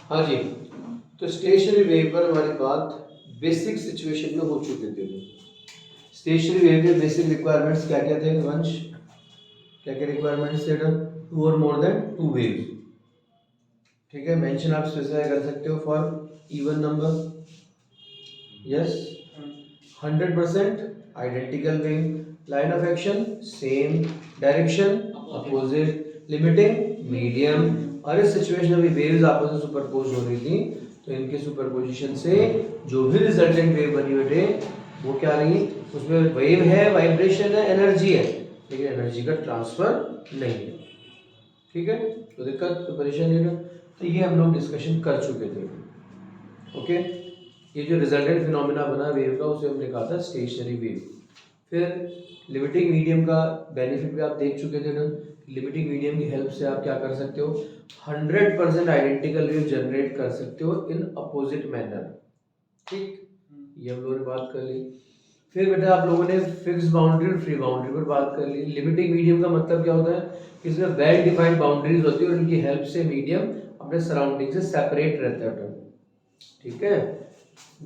हाँ जी, तो stationary wave पर हमारी बात बेसिक सिचुएशन में हो चुकी थी। स्टेशनरी वेव के बेसिक रिक्वायरमेंट्स क्या क्या थे वंश? क्या क्या रिक्वायरमेंट्स थे? टू और मोर देन टू वेव्स। ठीक है, मेंशन आप स्पेसिफाई कर सकते हो for even number. Yes, 100% identical wave, line of action same, direction opposite, limiting medium. और इस सिचुएशन में वेव्स आपस में सुपरपोज हो रही थी, तो इनके सुपरपोजिशन से जो भी रिजल्टेंट वेव बनी बेटे वो क्या रही? उसमें वेव है, वाइब्रेशन है, एनर्जी है, लेकिन एनर्जी का ट्रांसफर नहीं है। ठीक है, तो दिक्कत तो परेशानी है। तो ये हम लोग डिस्कशन कर चुके थे। ओके, ये जो रिजल्टेंट फिनोमेना बना वेव का उसे हमने कहा था स्टेशनरी वेव। फिर लिमिटिंग मीडियम का बेनिफिट भी आप देख चुके थे ना। लिमिटिंग मीडियम की हेल्प से आप क्या कर सकते हो? 100% आइडेंटिकल वेव जनरेट कर सकते हो इन अपोजिट मैनर। ठीक, ये हम लोगों ने बात कर ली। फिर बेटा आप लोगों ने फिक्स बाउंड्री और फ्री बाउंड्री पर बात कर ली। लिमिटिंग मीडियम का मतलब क्या होता है? इसमें वेल डिफाइंड बाउंड्रीज होती है और इनकी हेल्प से मीडियम अपने सराउंडिंग से सेपरेट रहता है। ठीक है,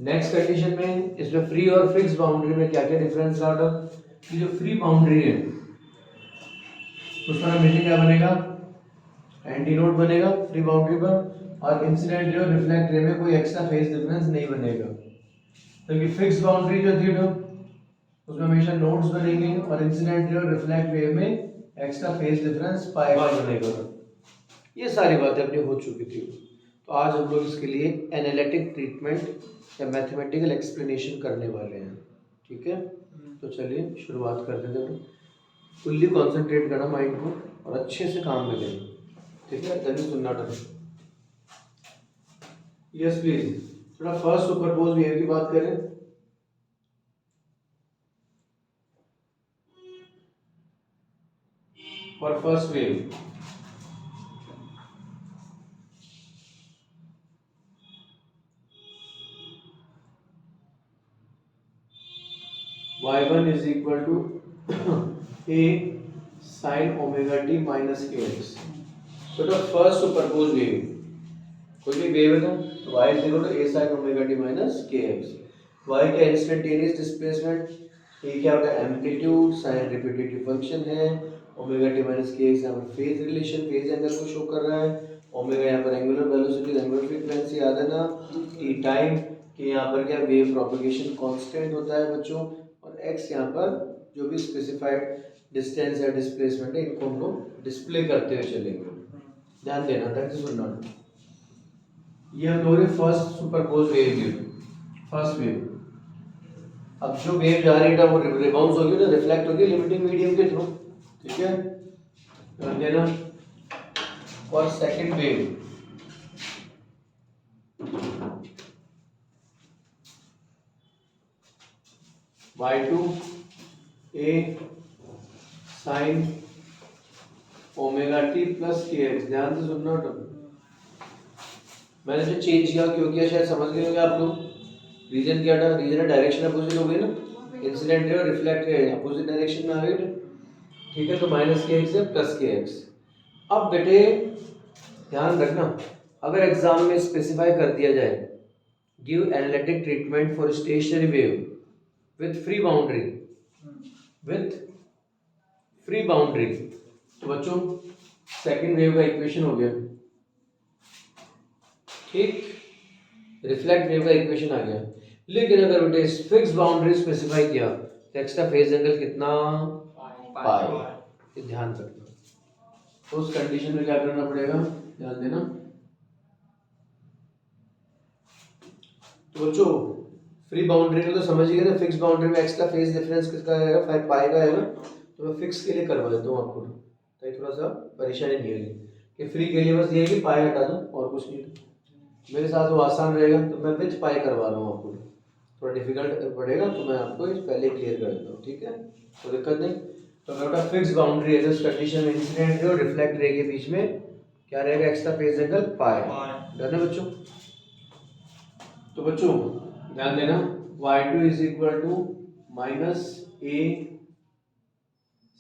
नेक्स्ट कंडीशन में इसमें फ्री और फिक्स बाउंड्री में क्या क्या डिफरेंस रहा? कि जो फ्री बाउंड्री है उसका हमेशा क्या बनेगा? एंटी नोड बनेगा फ्री बाउंड्री पर, और इंसिडेंट रे और रिफ्लेक्ट रे में कोई एक्स्ट्रा फेज डिफरेंस नहीं बनेगा। क्योंकि फिक्स बाउंड्री जो थी उसमें हमेशा नोड्स बनेंगे और इंसिडेंट रे और रिफ्लेक्ट वेव में एक्स्ट्रा फेज डिफरेंस पाएगा बनेगा। ये सारी बातें अपनी हो चुकी थी। तो आज हम लोग इसके लिए एनालिटिक ट्रीटमेंट या मैथमेटिकल एक्सप्लेनेशन करने वाले हैं। ठीक है, तो चलिए शुरुआत कर देते हैं। फुल्ली कॉन्सेंट्रेट करना माइंड को और अच्छे से काम में लेना। ठीक है, तभी सुनना था। यस प्लीज, थोड़ा फर्स्ट सुपरपोज वेव की बात करें। For first wave y1 is equal to a sin omega t minus kx। तो फर्स्ट सुपरपोज वेव, कोई भी वेव है ना, तो y is equal to a sin omega t minus kx। y का इंस्टेंटेनियस डिस्प्लेसमेंट, ये क्या होगा? एम्पलीट्यूड, साइन रिपीटेटिव फंक्शन है, omega T minus k x यहाँ पर फेज रिलेशन, फेज एंगल को शो कर रहा है। ओमेगा यहाँ पर एंगुलर वेलोसिटी, एंगुलर फ्रीक्वेंसी, याद है ना। टी टाइम, कि यहाँ पर क्या वेव प्रोपगेशन कांस्टेंट होता है बच्चों, और एक्स यहाँ पर जो भी स्पेसिफाइड डिस्टेंस या डिस्प्लेसमेंट है इनको हम लोग डिस्प्ले करते हुए चलेंगे। ध्यान देना, ढंग से सुनना। ये हम लोगों ने फर्स्ट सुपरपोज वेव ली, फर्स्ट वेव। अब जो वेव जा रही है वो रिबाउंस होगी ना, रिफ्लेक्ट होगी लिमिटिंग मीडियम के थ्रू। ठीक है, ध्यान देना। और second wave y2 a sin omega t plus k x. ध्यान से सुनना। मैंने जो चेंज किया क्यों किया शायद समझ गए होंगे आप लोग। रीजन क्या था? रीजन है डायरेक्शन अपोजिट हो गई ना, इंसिडेंट रे और रिफ्लेक्ट रे अपोजिट डायरेक्शन में आ गई। ठीक है, तो माइनस के एक्स से प्लस के एक्स। अब बेटे ध्यान रखना, अगर एग्जाम में स्पेसिफाई कर दिया जाए give analytic treatment for stationary wave with free boundary, with free boundary, तो बच्चों सेकंड वेव का इक्वेशन हो गया। ठीक, रिफ्लेक्ट वेव का इक्वेशन आ गया। लेकिन अगर बेटे फिक्स बाउंड्री स्पेसिफाई किया तो एक्स्ट्रा फेज एंगल कितना? पाई। ध्यान रखना, तो उस कंडीशन में क्या करना पड़ेगा? ध्यान देना। तो बच्चों फ्री बाउंड्री को तो समझ गए ना, फिक्स बाउंड्री में एक्स्ट्रा फेज डिफरेंस किसका आएगा? 5 पाई का आएगा। तो मैं फिक्स के लिए करवा देता हूँ आपको, ताकि थोड़ा सा परेशानी नहीं होगी। कि फ्री के लिए बस ये है कि पाई हटा दो और कुछ नहीं, मेरे साथ वो आसान रहेगा। तो मैं विथ पाई करवा रहा हूँ आपको, थोड़ा डिफिकल्ट पड़ेगा तो मैं आपको पहले क्लियर कर देता हूँ। ठीक है, तो दिक्कत नहीं। तो बेटा फिक्स बाउंड्री है, इस कंडीशन में इंसिडेंट रे और रिफ्लेक्ट रे के बीच में क्या रहेगा? Extra phase angle pi. Done है बच्चों? तो बच्चों ध्यान देना, y2 is equal to minus a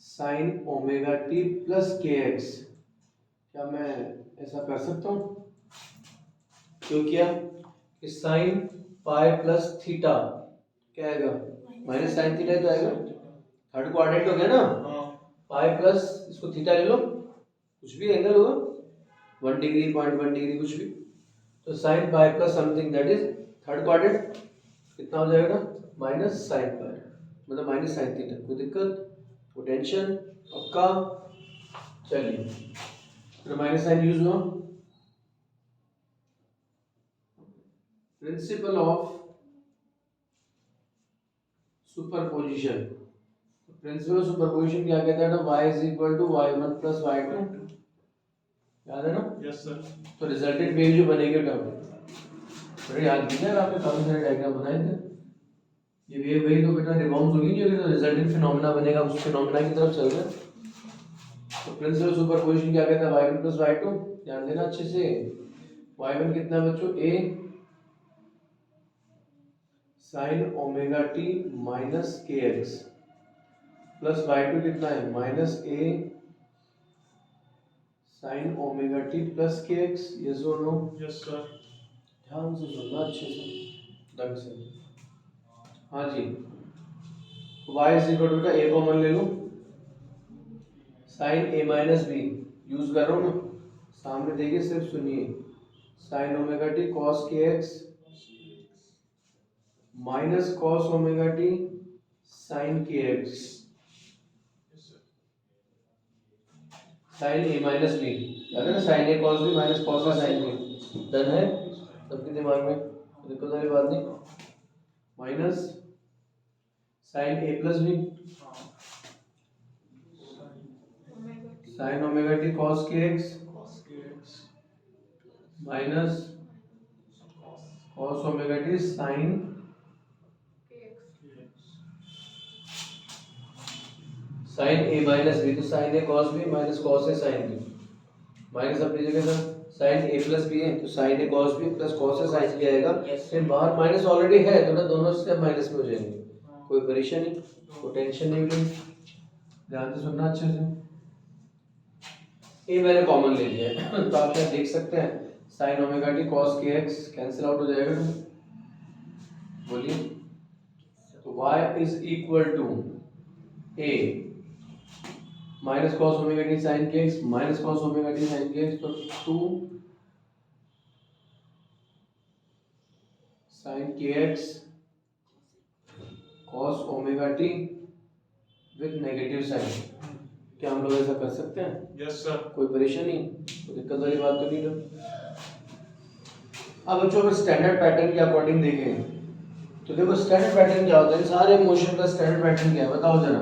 sine omega t plus k x. क्या मैं ऐसा कर सकता हूँ? क्यों किया कि साइन पाई प्लस थीटा क्या आएगा माइनस साइन थीटा तो आएगा, थर्ड क्वाड्रेंट हो गया ना, पाई प्लस इसको थीटा ले लो, कुछ भी एंगल होगा 1 डिग्री 0.1 डिग्री कुछ भी, तो sine pi plus something that is third quadrant कितना हो जाएगा माइनस साइन पाई मतलब माइनस साइन थीटा। कोई दिक्कत कोई टेंशन पक्का? चलिए फिर माइनस साइन यूज हुआ। Principle of superposition, principle of superposition क्या कहता है ना, y is equal to y1 plus y2, याद है ना? Yes sir. तो रिजल्टेंट वेव जो बनेगी टर्म थोड़ा याद कीजिए, आपने काफी सारे डायग्राम बनाए थे, ये वेव वही तो बेटा रिबाउंड होगी नहीं, अगर रिजल्टेंट फिनोमेना बनेगा उस फिनोमेना की तरफ चल रहे हैं। तो प्रिंसिपल सुपरपोजिशन क्या कहता है y1 प्लस y2, ध्यान देना अच्छे से, y1 कितना है बच्चों a sin omega t minus k x plus y2 कितना है minus a sin omega t plus k x, yes और नो? Yes sir. ध्यान से सुनना अच्छे से ढंग से। हाँ जी, y is equal to a common ले लो, sin a minus b use कर रहा हूँ मैं, सामने देखिए सिर्फ सुनिए, sin omega t cos k x minus cos omega t sin k x sin a minus b, याद है ना, sin a cos b minus cos a sin b, done है सबके दिमाग में, दिक्कत वाली बात नहीं, minus sin a plus b sin omega t cos k x minus cos omega t sin sin a minus b, तो sin a cos b minus cos a sin b, minus अपनी जगह था, sin a प्लस b है तो sin a cos b plus cos a sin b आएगा, फिर बाहर minus already है तो ना दोनों स्टेप माइनस में हो जाएंगे, कोई परेशानी कोई टेंशन नहीं ली, ध्यान से सुनना अच्छे से। a मैंने कॉमन ले लिया है तो आप यहाँ देख सकते हैं sin ओमेगा t cos के x कैंसिल आउट हो जाएगा, बोलिए, तो y is equal to a minus cos omega t sine के x minus cos omega t sine के एक्स, तो 2 साइन के x cos omega t with negative sign, क्या हम लोग ऐसा कर सकते हैं? Yes sir. कोई परेशानी कोई दिक्कत वाली बात तो नहीं ना? अब बच्चों अगर स्टैंडर्ड पैटर्न के अकॉर्डिंग देखें तो देखो स्टैंडर्ड पैटर्न क्या होता है, सारे मोशन का स्टैंडर्ड पैटर्न क्या है बताओ जरा,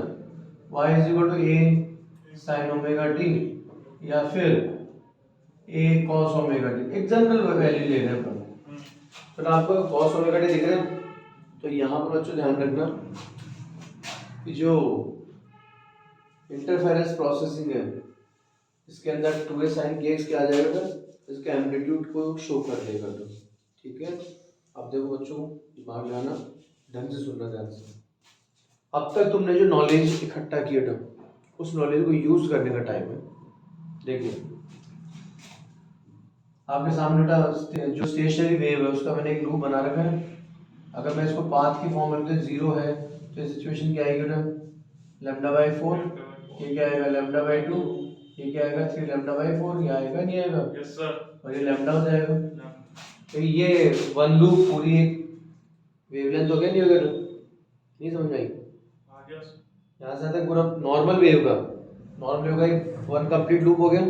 y is equal to a sin omega t या फिर a cos ओमेगा टी, एक जनरल वैल्यू ले रहे हैं अपन, तो आपको cos ओमेगा टी दिख रहा है, तो यहाँ पर बच्चों ध्यान रखना कि जो इंटरफेरेंस प्रोसेसिंग है इसके अंदर 2a sin kx क्या आ जाएगा, इसके एम्पलीट्यूड को शो कर देगा, तो ठीक है। अब देखो बच्चों दिमाग लगाना, ढंग से सुनना ध्यान से, अब तक तुमने जो नॉलेज इकट्ठा किया था उस नॉलेज को यूज करने का टाइम है। देखिए आपके सामने जो स्टेशनरी वेव है उसका मैंने एक लूप बना रखा है, अगर मैं इसको पाथ की फॉर्म में जीरो है तो सिचुएशन क्या आएगी ना, लैम्डा बाई 4, ये क्या आएगा लैम्डा बाई 2, ये क्या आएगा 3 लैम्डा बाई 4, ये आएगा नहीं आएगा? Yes sir. और ये लैम्डा हो जाएगा, तो ये वन लूप पूरी एक वेवलेंथ हो गया, नहीं होगा? नहीं समझ आई? यहाँ से तक पूरा नॉर्मल वेव का एक वन कंप्लीट लूप हो गया,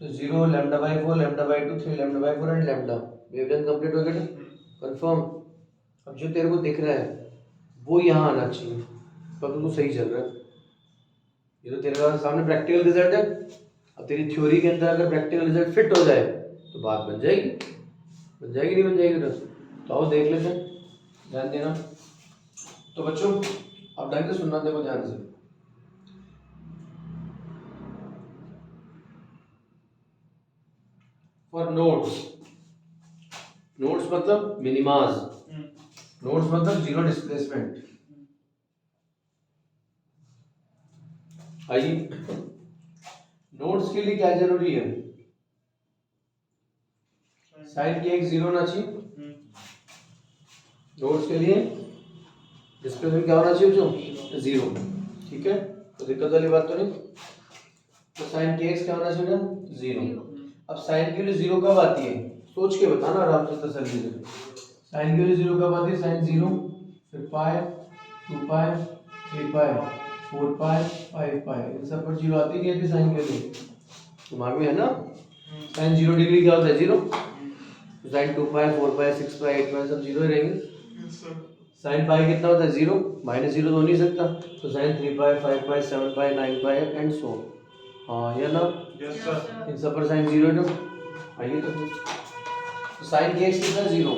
तो 0 lambda by 4 lambda by 2 3 lambda by 4 and lambda, wavelength complete हो गया ना, कंफर्म। अब जो तेरे को दिख रहा है वो यहाँ आना चाहिए, तब तो सही चल रहा है, ये तो तेरे सामने प्रैक्टिकल रिजल्ट है। अब तेरी थ्योरी के अंदर अगर प्रैक्टिकल रिजल्ट फिट हो जाए तो बात बन जाएगी नहीं बन जाएगी? तो आओ देख लेते हैं, ध्यान देना। तो बच्चों अब ढंग से सुनना, देखो ध्यान से, फॉर नोड्स मतलब मिनिमाज, नोड्स मतलब जीरो डिस्प्लेसमेंट, आइए नोड्स के लिए क्या जरूरी है, साइन के एक्स जीरो होना चाहिए नोट्स के लिए, डिस्प्लेसमेंट क्या होना चाहिए जो जीरो, ठीक है, तो दिक्कत वाली बात तो नहीं। तो साइन के एक्स क्या होना चाहिए जीरो। अब साइन के लिए जीरो कब आती है, सोच के बताना आराम से तसल्ली से। साइन के लिए जीरो कब आती है, साइन जीरो, फिर पाई, 2 पाई, 3 पाई, 4 पाई, 5 पाई, इन सब पर जीरो आती नहीं आती साइन के लिए, दिमाग में है ना। साइन 0 डिग्री क्या होता है, जीरो। साइन 2 पाई, 4 पाई, 6 पाई, 8 पाई सब जीरो ही रहेंगे। साइन पाई कितना होता है, जीरो, माइनस जीरो तो हो नहीं सकता, तो sign 3 pi, 5 pi, 7 pi, 9 pi and so. हाँ या ना, यस सर। इन सब पर साइन जीरो है। आइए तो साइन के एक्स कितना जीरो,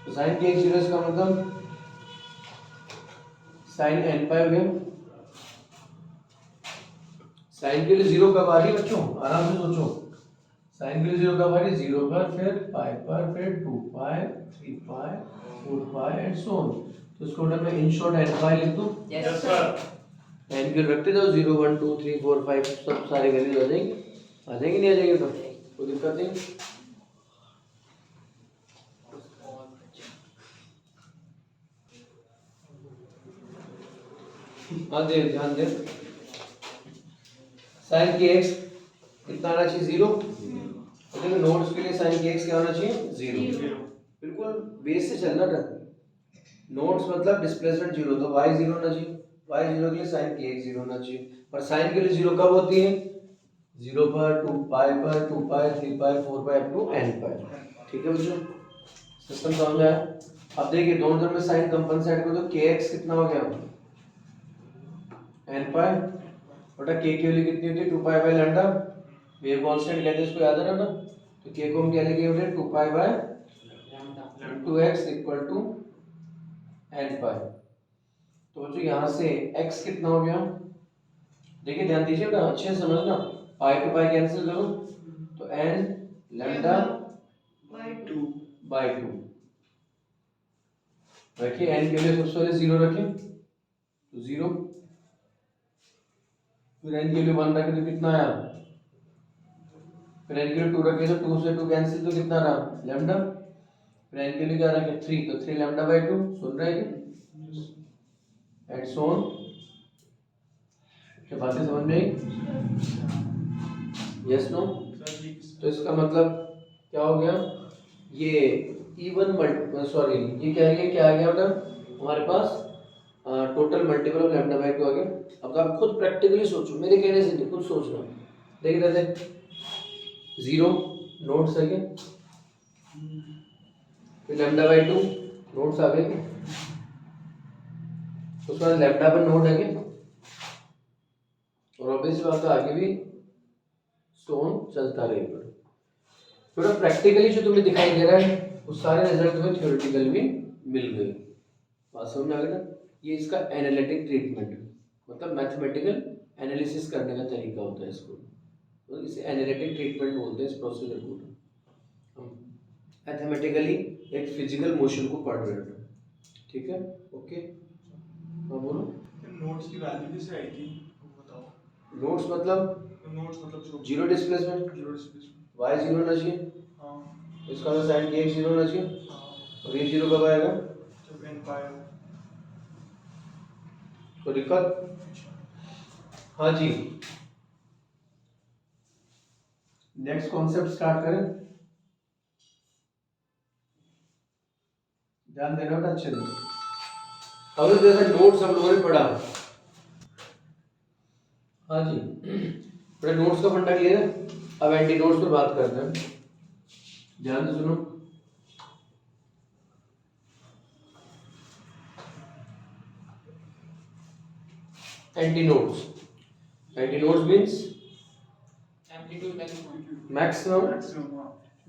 तो साइन के एक्स जीरो इसका मतलब साइन n पाई हो गया। साइन के लिए जीरो कब आ रही है बच्चों, आराम से सोचो, साइन के लिए जीरो कब आ रही है, जीरो पर, फिर पाई पर, फिर 2 पाई, 3 पाई, 4 पाई एंड सो ऑन। तो इसको मैं इन शॉर्ट n पाई लिख दूं। Yes sir. n के रखते जाओ, 0 1 2 3 4 5 सब सारे वैल्यूज आ जाएंगे, आ जाएंगे नहीं आ जाएंगे, तो कोई दिक्कत नहीं। हाँ दे, ध्यान दे, साइन के एक्स कितना आना चाहिए, जीरो। देखो नोट्स के लिए साइन के एक्स क्या होना चाहिए, जीरो। बिल्कुल बेस से चलना था, नोट्स मतलब डिस्प्लेसमेंट जीरो, तो y जीरो होना चाहिए, y जीरो के लिए साइन के एक्स जीरो होना चाहिए। पर साइन के लिए जीरो कब होती है, जीरो पर, 2 पाई पर, 2 पाई, 3 पाई, 4 पाई अप टू n पाई, ठीक है बच्चों, सिस्टम समझ में आया। अब देखिए दोनों तरफ में साइन कंपनसेट को, तो kx कितना हो गया, n पाई बटा k की वैल्यू कितनी होती है, 2 pi by lambda, wave constant कहते हैं इसको, याद है ना। तो k को हम क्या लिखेंगे बेटा, 2 pi by 2x equal to n pi. तो बच्चों यहाँ से x कितना हो गया, देखिए ध्यान दीजिए बेटा, अच्छे से समझना, पाई टू पाई कैंसिल करो, तो n लैम्डा बाय 2 रखिए, n के लिए सबसे पहले जीरो रखें, तो जीरो, फिर n के लिए 1 रखें तो कितना आया, फिर n के लिए 2 रखें तो 2 से 2 कैंसिल तो कितना रहा लैम्डा, फिर n के लिए क्या रखें 3, तो 3 लैम्डा बाय 2, सुन रहे हैं एंड सो ऑन। क्या बातें समझ में आई, यस नो। तो इसका मतलब क्या हो गया, ये इवन सॉरी ये क्या है, क्या आ गया बेटा हमारे पास, total multiple of lambda by 2 आ गया। अब आप खुद प्रैक्टिकली सोचो, मेरे कहने से नहीं, खुद सोचना, देख रहे थे जीरो नोट्स है क्या, फिर लैम्डा बाय 2 नोट्स आ गए, उसके बाद लैम्डा पर नोट है क्या, और ऑब्वियसली बात है आगे भी स्टोन चलता रहेगा। थोड़ा प्रैक्टिकली जो तुम्हें दिखाई दे रहा है वो सारे रिजल्ट तुम्हें थ्योरेटिकल भी मिल गए, बात समझ में आ गई ना। ये इसका एनालिटिक ट्रीटमेंट, मतलब मैथमेटिकल एनालिसिस करने का तरीका होता है इसको, तो इसे एनालिटिक ट्रीटमेंट बोलते हैं इस प्रोसीजर को। हम मैथमेटिकली एक फिजिकल मोशन को पढ़ रहे हैं, ठीक है, ओके। हाँ बोलो, नोट्स की वैल्यू किससे आई थी बताओ। नोट्स मतलब जो जीरो डिस्प्लेसमेंट, y जीरो होना चाहिए, हाँ इसका मतलब साइन के x जीरो होना चाहिए, हाँ, और ये जीरो कब आएगा, जब n पाई हो। तो दिक्कत, हाँ जी, नेक्स्ट कॉन्सेप्ट स्टार्ट करें, ध्यान देना बेटा अच्छे से। अब जैसे नोट्स हम लोगों ने पढ़ा, हाँ जी बड़े नोट्स का फंडा क्लियर है। अब एंटी नोट्स पर बात करते हैं, ध्यान से सुनो। Anti notes means maximum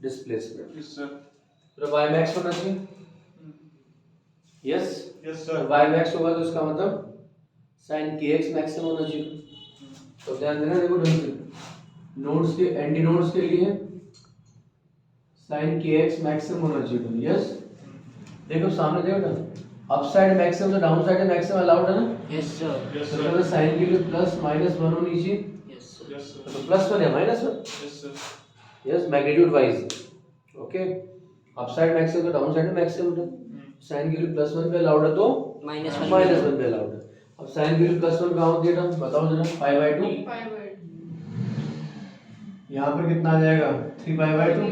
displacement, yes sir. तो y मैक्स होना चाहिए, yes yes sir. y max होगा तो इसका मतलब sin kx मैक्सिमम होना चाहिए। तो ध्यान देना, देखो ढंग से, नोट्स के एंटी नोट्स के लिए sin kx मैक्सिमम होना चाहिए, यस। देखो सामने देखो ना, अप साइड मैक्सिमम तो डाउन साइड मैक्सिमम अलाउड है ना, यस सर। यस तो सर। साइन के लिए प्लस माइनस 1 होनी चाहिए, यस सर। तो प्लस 1 है minus 1, yes sir. Yes magnitude wise, okay, up side maximum तो डाउन साइड में मैक्सिमम है। साइन की वैल्यू +1 पे अलाउड है तो -1 पे अलाउड है। अब साइन की वैल्यू +1 कहाँ होती है ना, बताओ जरा। π/2 यहाँ पर कितना आ जाएगा, 3π/2।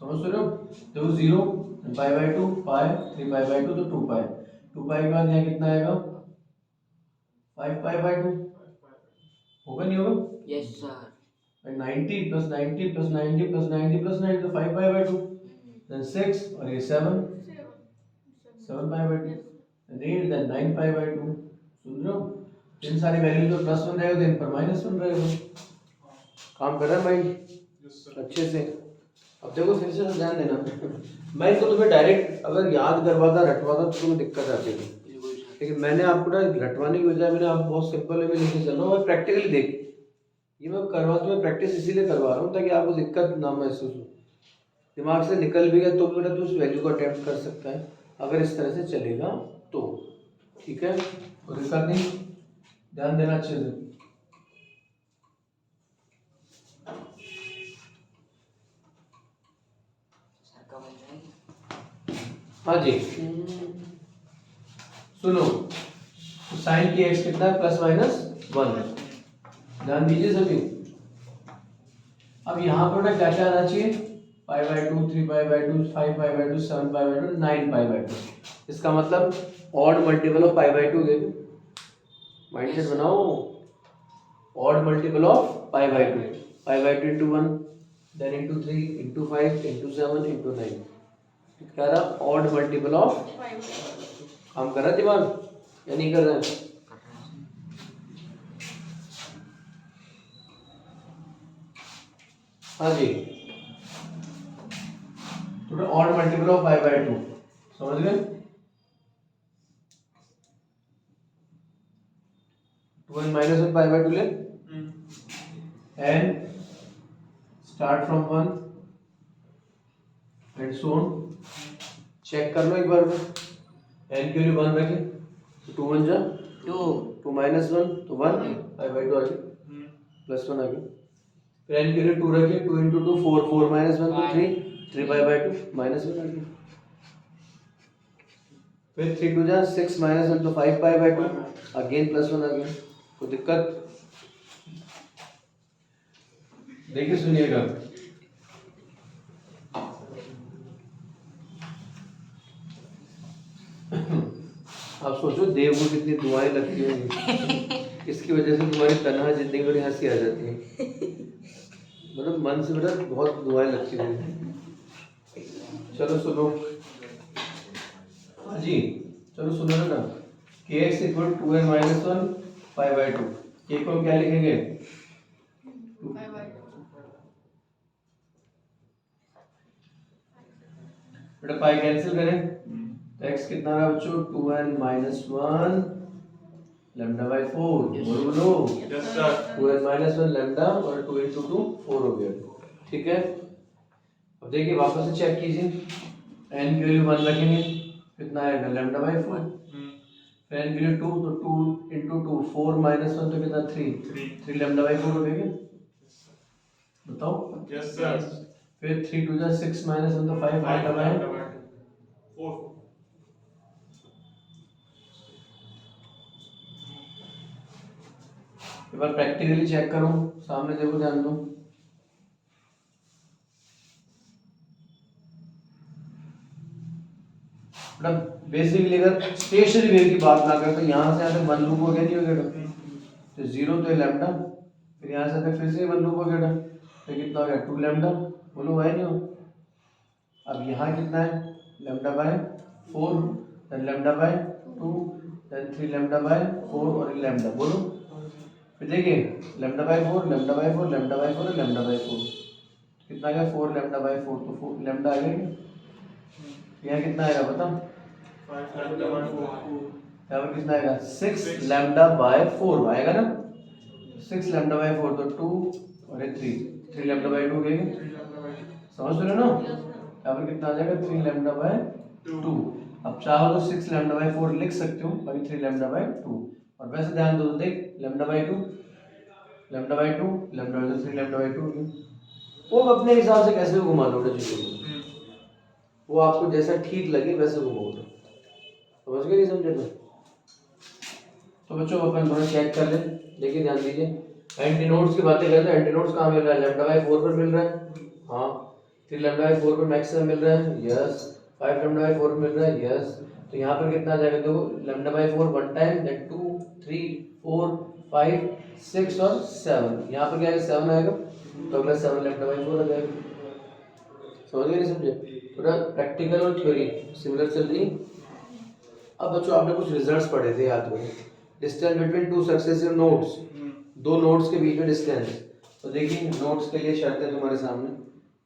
समझ रहे हो, देखो 0 π/2 पाई 3π/2 तो 2π, 2π के बाद यहाँ कितना आएगा 5π/2, होगा नहीं होगा? Yes sir. 90 + 90 + 90 + 90 + 90 तो 5π/2, then 6 और ये 7 7π/2, then 8, then 9π/2। सुन रहे हो, इन सारी वैल्यू तो +1 रहेगा तो इन पर -1 रहेगा। काम कर रहा है माइंड अच्छे से। अब देखो फिर से ध्यान देना, मैं इसको तुम्हें डायरेक्ट अगर याद करवाता रटवाता तो तुम्हें दिक्कत आती थी, लेकिन मैंने आपको ना रटवाने की बजाय मैंने आपको बहुत सिंपल वे में लेके चल रहा हूँ। और प्रैक्टिकली देख, ये मैं करवा तुम्हें प्रैक्टिस इसीलिए करवा रहा हूँ ताकि आपको दिक्कत ना महसूस हो। दिमाग से निकल भी गया तो बेटा तू उस वैल्यू को अटेम्प्ट कर सकता है अगर इस तरह से चलेगा तो, ठीक है? कोई दिक्कत नहीं, ध्यान देना अच्छे से। हाँ जी, सुनो, तो साइन की x कितना है, +-1। ध्यान दीजिए सभी। अब यहाँ पर क्या क्या आना चाहिए, π/2 3π/2 5π/2 7π/2 9π/2। इसका मतलब ऑड मल्टीपल ऑफ π/2 है। माइंडसेट बनाओ, odd multiple of π/2, π/2 into 1 then into 3 into 5 into 7 into 9। कह रहा ऑड मल्टीपल ऑफ, काम कर रहा है दिमाग या नहीं कर रहा है? हाँ जी, तो ऑड मल्टीपल ऑफ π/2 समझ गए? 2 and -1 π/2 ले, and start from 1 and so on। Check कर लो एक बार में, n की वैल्यू 1 रखे तो 2 1 जा 2, 2 -1 तो 1 π/2 आ गया, +1 आ गया। फिर n की वैल्यू 2 रखे, 2 into 2 4, 4 -1 तो 3, 3π/2 -1 आ गया। फिर 3 2 जा 6 -1 तो 5π/2, अगेन +1 आ गया। कोई दिक्कत? देखिए सुनिएगा, आप सोचो देव को कितनी दुआएं लगती होंगी, इसकी वजह से तुम्हारी तन्हा जिंदगी में हंसी आ जाती है, मतलब मन से बेटा बहुत दुआएं लगती होंगी। चलो सुनो, हाँ जी चलो सुनो ना, kx = 2n - 1 π/2। k को क्या लिखेंगे, बेटा पाई कैंसिल करें तो x कितना रहा बच्चों, 2n - 1 λ/4। बोलो यस सर। 2n - 1 लैम्डा और 2 into 2 4 हो गया, ठीक है? अब देखिए वापस से चेक कीजिए, n की वैल्यू 1 रखेंगे कितना आएगा λ/4, फिर n की वैल्यू 2 तो 2 into 2 4 - 1 तो कितना 3 λ/4 हो गया, बताओ। Yes sir. फिर 3 2 जा 6 - 1 तो 5 λ/4। 4। एक बार प्रैक्टिकली चेक करो, सामने देखो, ध्यान दो। मतलब बेसिकली अगर स्टेशनरी वेव की बात ना करें तो यहाँ से आते 1 लूप हो गया, नहीं हो गया तो 0 तो लैम्डा, फिर यहाँ से आते फिर से 1 लूप हो गया तो कितना हो गया 2 लैम्डा। बोलो है नहीं हो? अब यहाँ कितना है λ/4, then λ/2, then 3 λ/4 और लैम्डा। बोलो फिर देखिए λ/4 λ/4 λ/4 और λ/4 कितना गया 4 λ/4 तो 4 लैम्डा आ गया। यहाँ कितना आएगा बता, 5 λ/4। यहाँ पर कितना आएगा 6 λ/4 आएगा ना, 6 λ/4 तो 2 और 3 λ/2 गए, 3 λ/2। समझ रहे हो ना? यहाँ पर कितना आ जाएगा 3 λ/2। अब चाहो तो 6 λ/4 लिख सकते हो, बाकी 3 λ/2। और वैसे ध्यान दो तो देख λ/2 तो 3 λ/2 हो गया, वो अपने हिसाब से कैसे भी घुमा लो चीज़ों को, वो आपको जैसा ठीक लगे वैसे घुमाओ। समझ गए नहीं समझे तो बच्चों अपन थोड़ा चेक कर ले। देखिए ध्यान दीजिए, एंटी नोड्स की बातें करते हैं। एंटी नोड्स कहाँ मिल रहा है? लैम्डा बाई 4 पर मिल रहा है, हाँ। 3 लैम्डा बाई 4 पर मैक्सिमम मिल रहा है, यस। 5 लैम्डा बाई 4 मिल रहा है, यस। तो यहाँ पर कितना आ जाएगा? देखो lambda by 4 one time, then 2 3 4 5 6 और 7। यहाँ पर क्या है? 7 आएगा, तो अगला 7 लैम्डा बाई 4 आ जाएगा। समझ गए नहीं समझे? थोड़ा प्रैक्टिकल और थ्योरी सिमिलर चल रही है। अब बच्चों आपने कुछ रिजल्ट्स पढ़े थे, याद करो। Distance between two successive nodes, दो नोड्स के बीच में डिस्टेंस। तो देखिए नोड्स के लिए शर्त है तुम्हारे सामने,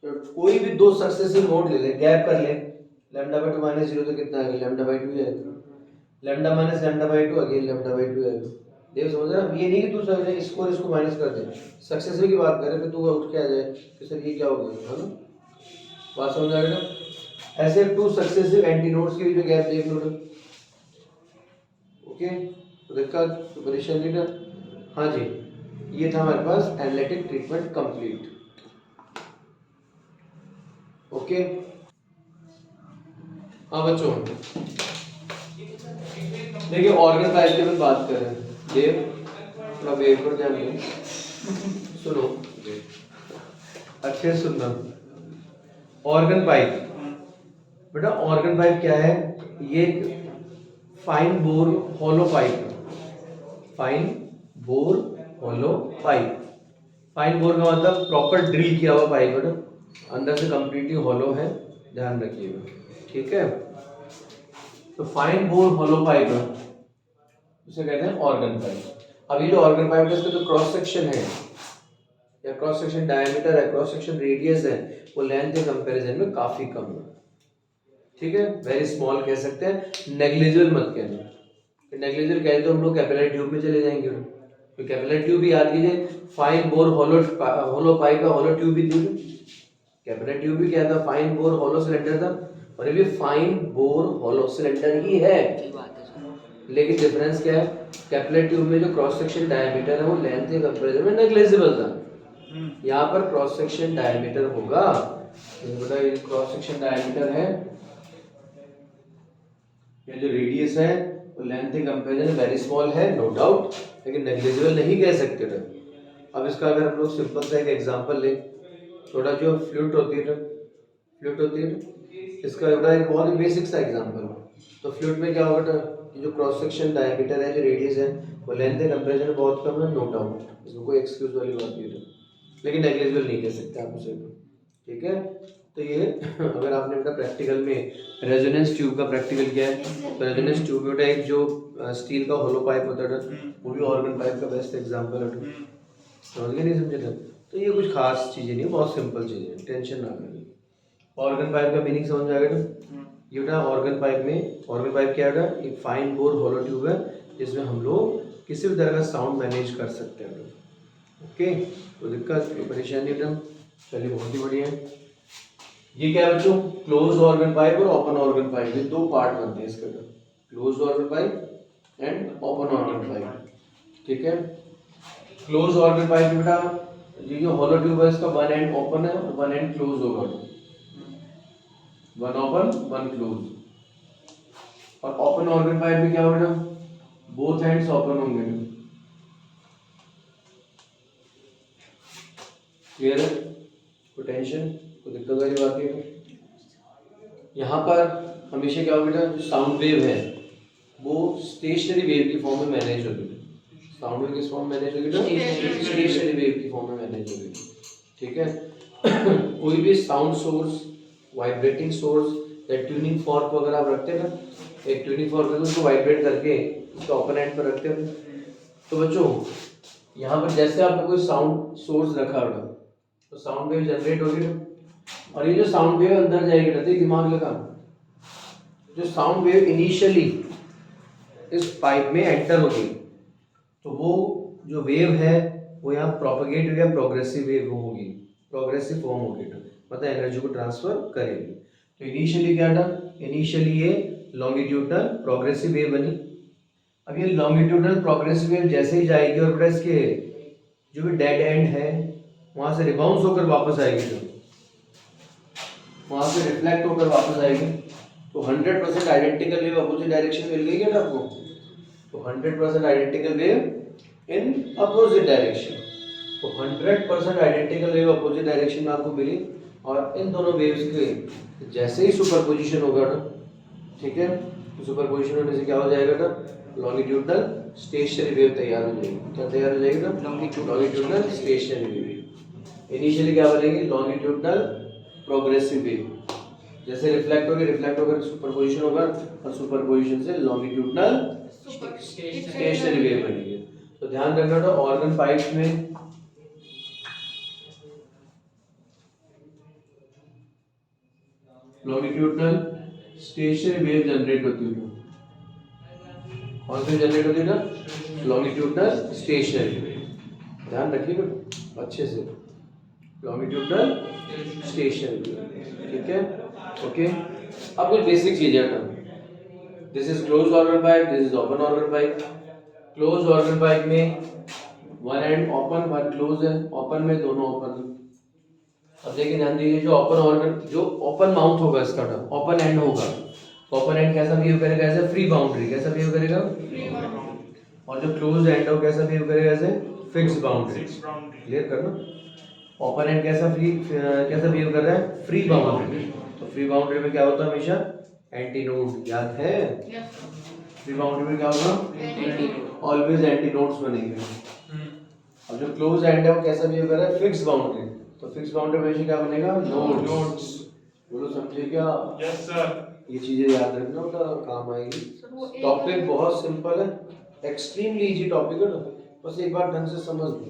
तो कोई भी दो सक्सेसिव नोड ले ले, गैप कर ले। लैम्डा बाई 2 माइनस 0 तो कितना आएगा? लैम्डा बाई 2 आएगा। Lambda minus lambda by 2 again lambda by 2 आएगा। देखो समझ रहे हो? ये नहीं कि तू समझ इसको और इसको माइनस कर दे, सक्सेसिव की बात करे, फिर तू उठ के आ जाए कि सर ये क्या हो गया, है ना? बात समझ आ रही ना? ऐसे टू सक्सेसिव एंटी नोड्स के बीच में गैप देख लो। ओके, तो दिक्कत तो परेशान नहीं था। हाँ जी, ये था हमारे पास एनालिटिक ट्रीटमेंट कंप्लीट। ओके, हाँ बच्चों देखिए ऑर्गन पाइप की हम बात कर रहे हैं। देव थोड़ा वेव पर ध्यान दो, सुनो अच्छे से सुनना। ऑर्गन पाइप बेटा, ऑर्गन पाइप क्या है? ये fine bore hollow pipe, fine bore hollow pipe. Fine bore का मतलब प्रॉपर ड्रिल किया हुआ पाइप है ना, अंदर से कंप्लीटली हॉलो है, ध्यान रखिएगा, ठीक है। तो फाइन बोर हॉलो पाइप है, उसे कहते हैं ऑर्गन पाइप। अब ये जो ऑर्गन पाइप है, इसका जो क्रॉस सेक्शन है या क्रॉस सेक्शन डायमीटर है, क्रॉस सेक्शन रेडियस है, वो लेंथ के कंपैरिजन में काफी कम है, ठीक है। वेरी स्मॉल कह सकते हैं, नेग्लिजिबल मत कहना। नेग्लिजिबल कहे तो हम लोग कैपिलरी ट्यूब में चले जाएंगे। तो कैपिलरी ट्यूब भी याद कीजिए, फाइन बोर हॉलो पाइप का हॉलो ट्यूब भी थी। कैपिलरी ट्यूब भी क्या था? फाइन बोर हॉलो सिलेंडर था, और ये भी फाइन बोर हॉलो सिलेंडर ही है। लेकिन डिफरेंस क्या है? कैपिलरी ट्यूब में जो क्रॉस सेक्शन डायमीटर है वो लेंथ के कंपैरिजन में नेग्लिजिबल था। यहाँ पर क्रॉस सेक्शन डायमीटर होगा, बेटा ये क्रॉस सेक्शन डायमीटर है, ये जो रेडियस है वो लेंथ के कंपैरिजन वेरी स्मॉल है, नो डाउट, लेकिन नेग्लिजिबल नहीं कह सकते थे। अब इसका अगर हम लोग सिंपल सा एक एग्जांपल ले, थोड़ा जो फ्लूइड होती है, फ्लूइड होती है, इसका एक बहुत ही बेसिक सा एग्जांपल। तो फ्लूइड में क्या होगा? जो क्रॉस सेक्शन डायमीटर है, जो रेडियस है, वो लेंथ के कंपैरिजन में बहुत कम है, नो डाउट, इसमें कोई एक्सक्यूज वाली बात नहीं है, लेकिन नेग्लिजिबल नहीं कह सकते आप उसे, ठीक है। तो ये अगर आपने अपना प्रैक्टिकल में रेजोनेंस ट्यूब का प्रैक्टिकल किया है, तो रेजोनेंस ट्यूब में एक जो स्टील का होलो पाइप होता है, वो भी ऑर्गन पाइप का बेस्ट एग्जांपल है। समझ गए नहीं समझे? तो ये कुछ खास चीजें नहीं, बहुत सिंपल चीजें हैं, टेंशन ना लें। ऑर्गन पाइप का मीनिंग समझ आ गया ना? ये बेटा ऑर्गन पाइप में, ऑर्गन पाइप क्या है? एक फाइन बोर होलो ट्यूब है, जिसमें हम लोग किसी भी तरह का साउंड मैनेज कर सकते हैं। ओके, तो दिक्कत कोई परेशानी नहीं। चलिए बहुत ही बढ़िया है। ये क्या है बच्चों? क्लोज ऑर्गन पाइप और ओपन ऑर्गन पाइप, ये दो पार्ट बनते हैं इसके अंदर, close organ pipe and open organ pipe, ठीक है। क्लोज ऑर्गन पाइप बेटा, ये जो होलो ट्यूब है इसका वन एंड ओपन है और वन एंड क्लोज होगा, वन ओपन वन क्लोज। और ओपन ऑर्गन पाइप में क्या होगा? बोथ एंड्स ओपन होंगे, क्लियर है? कोई टेंशन कोई दिक्कत वाली बात नहीं। यहाँ पर हमेशा क्या होगा? जो साउंड वेव है वो स्टेशनरी वेव की फॉर्म में मैनेज होगी। साउंड वेव किस फॉर्म में मैनेज होगी? स्टेशनरी वेव की फॉर्म में मैनेज होगी, ठीक है। कोई भी साउंड सोर्स, वाइब्रेटिंग सोर्स या ट्यूनिंग फॉर्क वगैरह आप रखते हैं ना, एक ट्यूनिंग फॉर्क है उसको वाइब्रेट करके उसका ओपन एंड पर रखते हैं। तो बच्चों यहाँ पर जैसे आपने कोई साउंड सोर्स रखा होगा तो साउंड वेव जनरेट होगी ना, और ये जो साउंड वेव अंदर जाएगी ना, दिमाग लगा, जो साउंड वेव इनिशियली इस पाइप में एंटर होगी तो वो जो वेव है वो यहाँ प्रोपगेट या प्रोग्रेसिव वेव होगी, प्रोग्रेसिव फॉर्म होगी, मतलब एनर्जी को ट्रांसफर करेगी। तो इनिशियली क्या था? इनिशियली ये लॉन्गिट्यूडनल प्रोग्रेसिव वेव बनी। अब ये लॉन्गिट्यूडनल प्रोग्रेसिव वेव जैसे ही जाएगी और प्लस के जो भी डेड एंड है वहां से रिबाउंस होकर वापस आएगी, तो वहां से रिफ्लेक्ट होकर वापस आएगी, तो 100% आइडेंटिकल वेव अपोजिट डायरेक्शन मिल गई है ना आपको। तो 100% identical wave in opposite direction, तो 100% आइडेंटिकल वेव अपोजिट डायरेक्शन में आपको मिली। और इन दोनों वेव्स के जैसे ही सुपरपोजिशन होगा ना, ठीक है, तो सुपरपोजिशन होने से क्या हो जाएगा ना, लॉन्गिट्यूडनल स्टेशनरी वेव तैयार हो जाएगी। क्या तैयार हो जाएगी ना, लॉन्गिट्यूडनल स्टेशनरी वेव। इनिशियली क्या बनेगी, लॉन्गिट्यूडनल प्रोग्रेसिव वेव, जैसे रिफ्लेक्ट होकर सुपरपोजिशन होगा, और सुपरपोजिशन से लॉन्गिट्यूडनल स्टेशनरी वेव बनेगी। तो ध्यान रखना तो ऑर्गन पाइप्स में लॉन्गिट्यूडनल स्टेशनरी वेव जनरेट होती है। कौन सी जनरेट होती है ना, लॉन्गिट्यूडनल स्टेशनरी वेव। ध्यान रखिएगा अच्छे से, लॉन्गिट्यूडनल स्टेशनरी वेव, ठीक है, ओके। अब कुछ बेसिक चीजें हैं ना, this is close organ pipe, this is open organ pipe. Close organ pipe में one end open one close है, ओपन में दोनों ओपन है। अब देखिए ध्यान दीजिए, जो ओपन ऑर्गन, जो ओपन माउथ होगा इसका टर्म, ओपन एंड होगा, ओपन एंड कैसा बिहेव करेगा, ऐसे फ्री बाउंड्री कैसा बिहेव करेगा, और जो क्लोज एंड हो कैसा बिहेव करेगा, ऐसे फिक्स बाउंड्री। क्लियर करना, ओपन एंड कैसा बिहेव कर रहा है, फ्री बाउंड्री। तो फ्री बाउंड्री में क्या होता है हमेशा, एंटीनोड, याद है, फ्री बाउंड्री में क्या होगा, ऑलवेज एंटीनोड्स बनेंगे। अब जो क्लोज एंड है वो कैसा बिहेव कर रहा है, फिक्स बाउंड्री। तो फिक्स बाउंड्री में क्या बनेगा, नोड्स। बोलो समझे क्या, यस सर। ये चीजें याद रखना, तो काम आएगी। टॉपिक बहुत सिंपल है, एक्सट्रीमली इजी टॉपिक है ना, बस एक बार ढंग से समझ लो।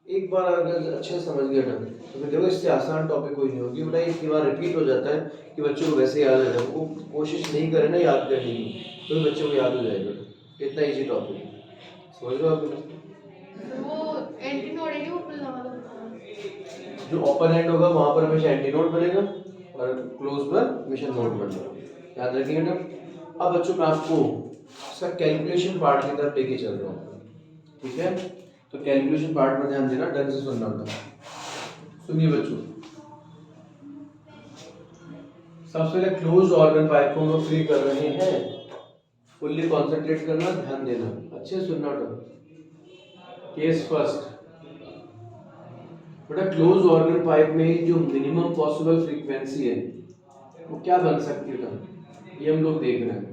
एक बार अगर अच्छे से समझ गया ना, तो फिर देखो इससे आसान टॉपिक कोई नहीं होगी। बेटा एक बार रिपीट हो जाता है कि बच्चों को वैसे याद हो जाए, वो कोशिश नहीं करे ना याद करने की, तो बच्चों को याद हो जाएगा। इतना इजी टॉपिक समझ लो आप। वो एंटीनोड है वो पुल लगा दो। जो ओपन एंड होगा वहां पर हमेशा एंटीनोड बनेगा, और क्लोज पर हमेशा नोड बनेगा, याद रखिएगा ना। अब बच्चों मैं आपको इसका कैलकुलेशन पार्ट की तरफ लेके चल रहा हूँ, ठीक है। तो कैलकुलेशन पार्ट में ध्यान देना, ढंग से सुनना होगा। सुनिए बच्चों, सबसे पहले क्लोज ऑर्गन पाइप को हम फ्री कर रहे हैं, फुल्ली कॉन्सेंट्रेट करना, ध्यान देना, अच्छे से सुनना होगा। केस फर्स्ट, बेटा क्लोज ऑर्गन पाइप में जो मिनिमम पॉसिबल फ्रीक्वेंसी है वो क्या बन सकती है, ये हम लोग देख रहे हैं।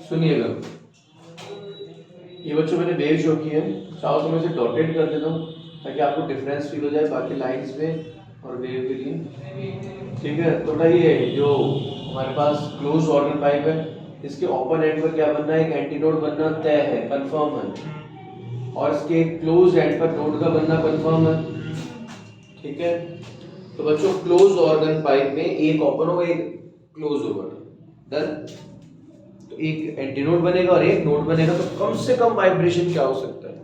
सुनिएगा, ये बच्चों मैंने वेव शो की है, चाहो तो मैं इसे डॉटेड कर देता हूँ ताकि आपको डिफरेंस फील हो जाए बाकी लाइंस में और वेव के लिए, ठीक है। तो ये जो हमारे पास क्लोज ऑर्गन पाइप है, इसके ओपन एंड पर क्या बनना है, एक एंटीनोड बनना तय है, कंफर्म है, और इसके क्लोज एंड पर नोड का बनना कंफर्म है, ठीक है। तो बच्चों क्लोज ऑर्गन पाइप में एक ओपन होगा एक क्लोज होगा, डन। तो एक एंटीनोड बनेगा और एक नोड बनेगा, तो कम से कम वाइब्रेशन क्या हो सकता है,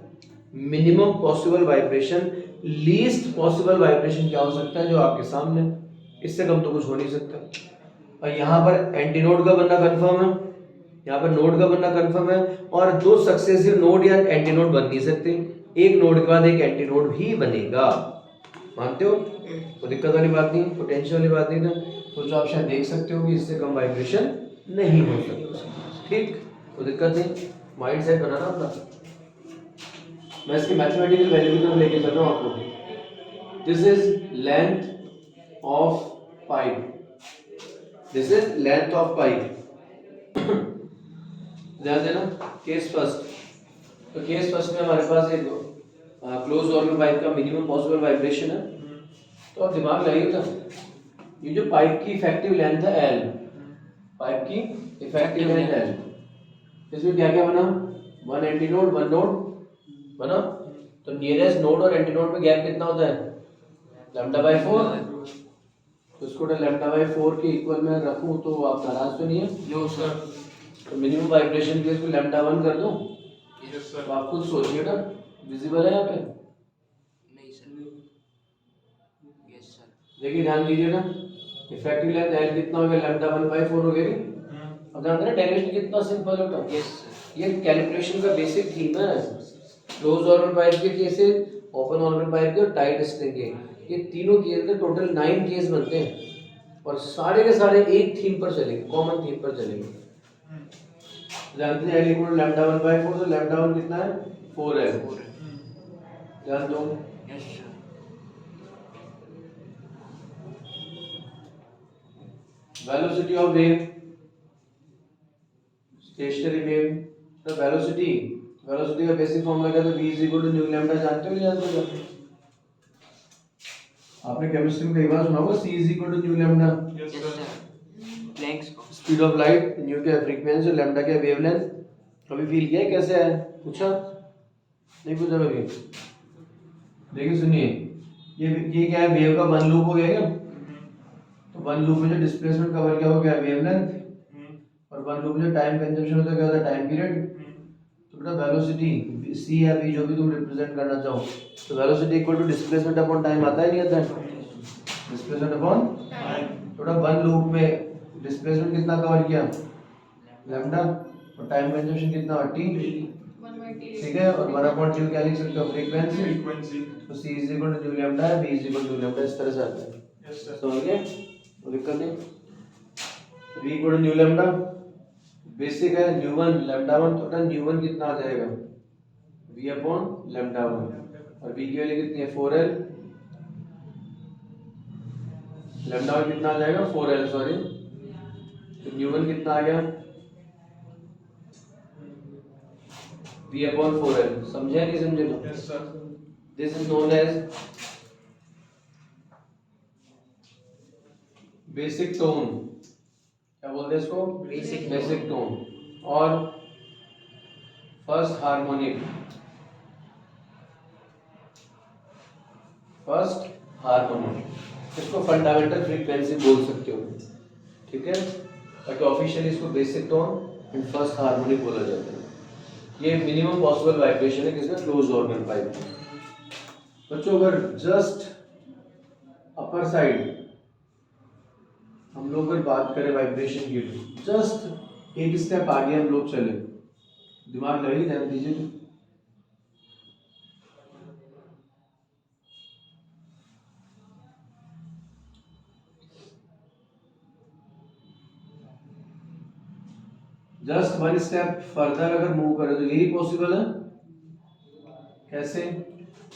minimum possible vibration, least possible vibration क्या हो सकता है, जो आपके सामने, इससे कम तो कुछ हो नहीं सकता। और यहाँ पर एंटीनोड का बनना कंफर्म है, यहाँ पर नोड का बनना कंफर्म है, और दो सक्सेसिव नोड या एंटीनोड बन नहीं सकते, एक नोड के बाद एक एंटीनोड भी बनेगा, मानते हो, तो दिक्कत वाली बात नहीं, पोटेंशियल वाली बात नहीं ना। तो जो आप शायद देख सकते हो कि इससे कम वाइब्रेशन नहीं हो सकता, ठीक, तो दिक्कत नहीं, माइंड सेट बनाना अपना। मैं इसकी मैथमेटिकल वैल्यू की तरफ लेके चल रहा हूँ आपको। This is length of pipe, this is length of pipe, ध्यान देना। केस फर्स्ट, तो केस फर्स्ट में हमारे पास एक क्लोज ऑर्गन पाइप का मिनिमम पॉसिबल वाइब्रेशन है। तो आप दिमाग लगाइएगा, ये जो पाइप की इफेक्टिव लेंथ है एल, पाइप की इफेक्टिव लेंथ एल, इसमें क्या क्या बना, वन एंटीनोड वन नोड बना। तो नियरेस्ट नोड और एंटीनोड में गैप कितना होता है, λ/4। तो इसको λ/4 के इक्वल में रखूं तो आप नाराज तो नहीं है, नो सर। तो मिनिमम वाइब्रेशन के लिए इसको λ1 कर दूं, Yes, तो sir. आप खुद सोचिए ना, विजिबल है यहाँ पे? नहीं सर। Yes sir. देखिए ध्यान दीजिए ना, इफेक्टिव लेंथ एल कितना हो गया, लैम्डा 1/4 हो गया नहीं? अब ध्यान देना डेरिवेशन कितना सिंपल होगा। Yes sir. ये कैलकुलेशन का बेसिक थीम है। क्लोज ऑर्गन पाइप के केसेस, ओपन ऑर्गन पाइप के और टाइट स्ट्रिंग के, ये तीनों केस के टोटल 9 केस बनते हैं और सारे के सारे एक थीम पर चलेंगे, कॉमन थीम पर चलेंगे। जानते हैं एल इक्वल लैम्डा 1/4, तो लैम्डा 1 कितना है, 4 है। ध्यान दो, yes sir. Velocity of wave, stationary wave, तो वेलोसिटी का बेसिक फॉर्मूला क्या था, v is equal to nu lambda, जानते हो नहीं जानते हो? आपने केमिस्ट्री में कई बार सुना होगा, c is equal to nu lambda. Yes, yes sir. Sir. Planck's को। स्पीड ऑफ लाइट, न्यू क्या फ्रीक्वेंसी और लैम्डा क्या वेवलेंथ। कभी फील किया है कैसे है, पूछा नहीं, पूछा कभी? देखिए सुनिए, ये क्या है, वेव का वन लूप हो गया क्या? तो वन लूप में जो डिस्प्लेसमेंट कवर किया हो गया वेवलेंथ, और वन लूप में जो टाइम कंजम्पशन होता है क्या होता है, टाइम पीरियड। तो बेटा वेलोसिटी c या v जो भी तुम रिप्रेजेंट करना चाहो, तो velocity equal to displacement upon time आता है नहीं आता है? Displacement upon Time. थोड़ा वन लूप में डिस्प्लेसमेंट कितना कवर किया, लैम्डा, और टाइम कंजम्पशन कितना, t। 1/8। ठीक है, और 1/2 क्या लिख सकते हो, फ्रीक्वेंसी। Frequency. तो c is equal to nu lambda है, v is equal to lambda, इस तरह से आता है। Yes, sir. समझ गए, कोई दिक्कत नहीं। v equal to nu lambda basic है, न्यू 1 लैम्डा 1, तो न्यू 1 कितना आ जाएगा, v अपॉन लैम्डा 1, और v की वैल्यू कितनी है, 4l, लैम्डा 1 कितना आ जाएगा, 4l, सॉरी, तो न्यू 1 कितना आ गया, v अपॉन 4l। समझे या नहीं समझे? तो Yes, sir. This is known as basic tone. क्या बोलते हैं इसको, बेसिक टोन। और फर्स्ट हार्मोनिक, इसको फंडामेंटल फ्रीक्वेंसी बोल सकते हो, ठीक है, बाकी ऑफिशियली इसको basic tone and first harmonic बोला जाता है। ये मिनिमम पॉसिबल वाइब्रेशन है किसका, क्लोज ऑर्गन पाइप। बच्चों अगर जस्ट अपर साइड हम लोग अगर बात करें वाइब्रेशन की, जस्ट एक स्टेप आगे हम लोग चले, दिमाग लगे, ध्यान दीजिए। जस्ट वन स्टेप फर्दर अगर मूव करें तो यही पॉसिबल है। कैसे,